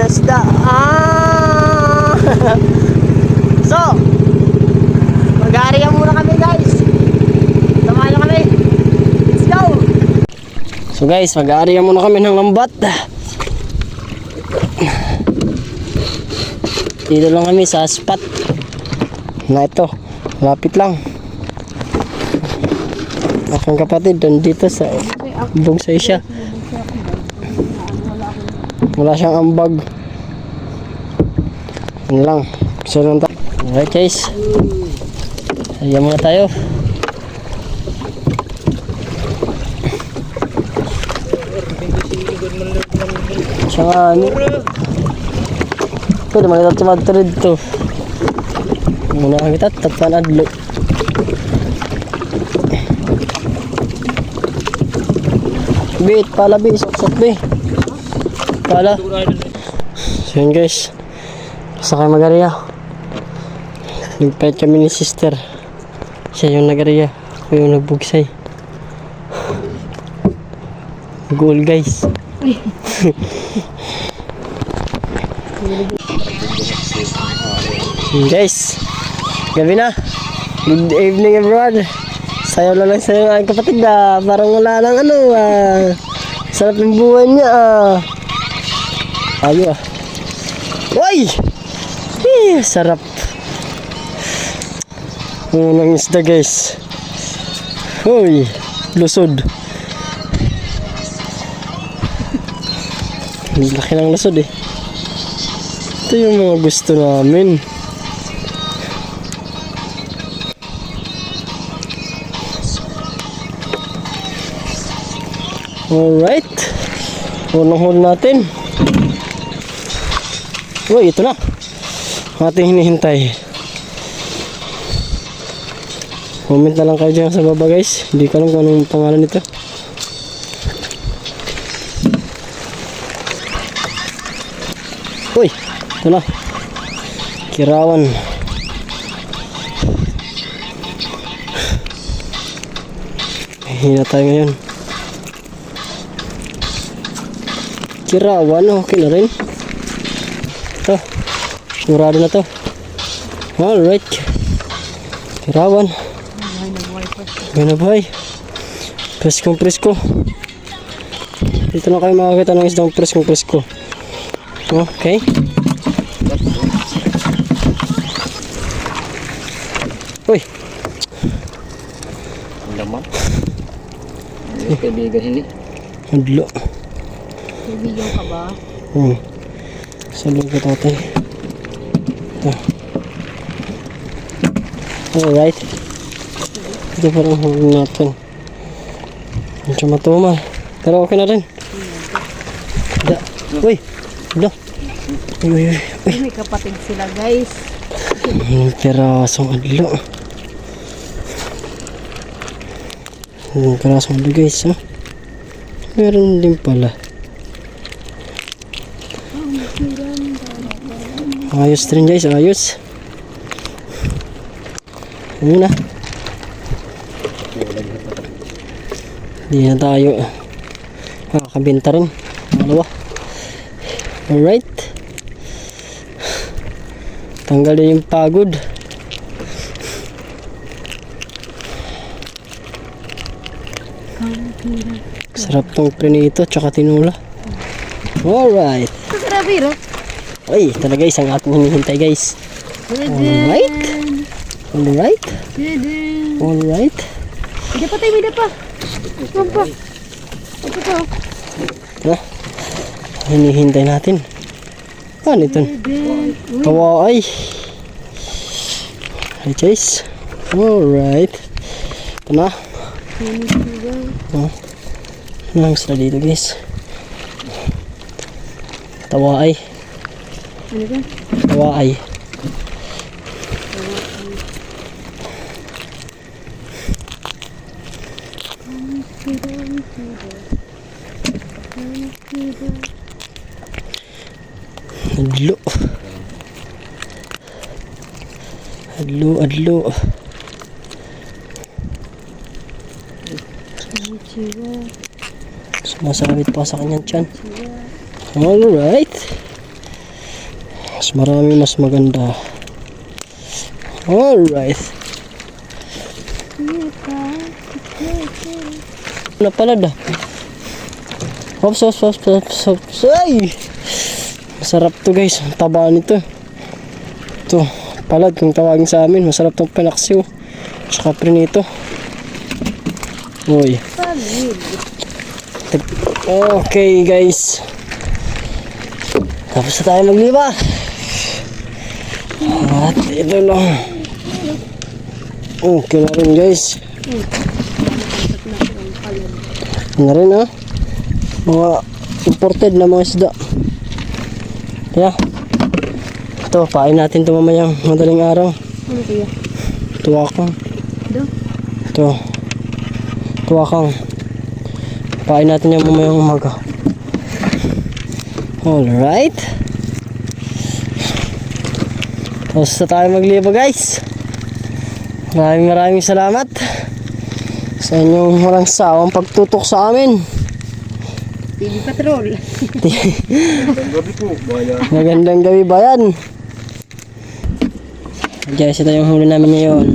isda. So, mag-aarihan muna kami guys. Samahan nyo kami. Let's go. So guys, mag-aarihan muna kami ng lambat. Dito lang kami sa spot na ito, lapit lang. Aking kapatid dito sa bugsay siya. Wala siyang ambag. Ano lang, gusto lang tayo. Alright guys, ayan muna tayo. Siya ano, pwede makita tumatulid to. Muna kita tatan adlo. Bit pala bi sok bi. Pala. So yun guys, sa kayo mag-ariya. Nagpahit kami ni sister. Siya yung nag-ariya, ako yung nagbugsay. Goal guys. Guys, gabi na. Good evening everyone. Sayo lang sa aking kapatid parang wala lang ano sarap ng buhay niya Ayo Uy! Sarap. Unang isda guys. Uy, lusod. Laki ng lusod eh. Ito yung mga gusto namin. Alright, unang hole natin. Uy, ito na ating hinihintay. Comment na lang kayo dyan sa baba guys. Hindi ko alam kung anong pangalan nito. Uy, ito na, kirawan. Hina tayo ngayon. Kirawan, okay na rin. Ito, sigurado na to. Alright, kirawan. Gana boy. Preskong presko. Dito na kayo makakita ng isdang preskong presko. Okay. Uy. Naman. Kaibigan hindi. Madlo. Kaibigan ka ba? Salud ko tatay. Ito. Alright. Ito parang huli natin. Medyo matumal. Pero okay na rin. Uy. Ito. Uy. May kapatid sila guys. Pirasong adlo. Pirasong adlo guys ha. Meron din pala. Ayos din guys, ayos. Muna. Hindi na tayo kabinta rin. Dalawa. Alright. Tanggalin yung pagod. Sarap tong prinito tsaka tinula. Alright. Grabe. Uy, ito na guys ang ating hinihintay guys. Alright. Alright. Alright. Hindi pa tayo, hindi pa. Ito pa. Ito pa. Hinihintay natin. Ano ito? Kawaay. Hey guys. Alright. Ito na. Ano sila dito guys? Tawaay. Ano ba? Tawaay. Adlo. Adlo. Sumasabit pa sa kanyang tiyan. Alright. Mas marami, mas maganda. Alright. Napalad ah. Hops. Ay! Masarap to guys. Ang taba nito. Ito. Palad kung tawagin sa amin. Masarap tong pinaksiw. Tsaka prinito. Uy. Okay guys. Tapos na tayo magliba. At ito lang. Okay na rin guys. Na rin ha. Mga imported na mga isda. Kaya. Ito, pain natin ito mamayang madaling araw. Ano kuya? Tuwakang. Do? Ito. Tuwakang. Pain natin yung mamayang umaga. Alright. Tapos na tayo magliba guys. Maraming salamat sa inyong walang sawang pagtutok sa amin. TV Patrol. Magandang gabi bayan. Guys, ito yung huli namin ngayon.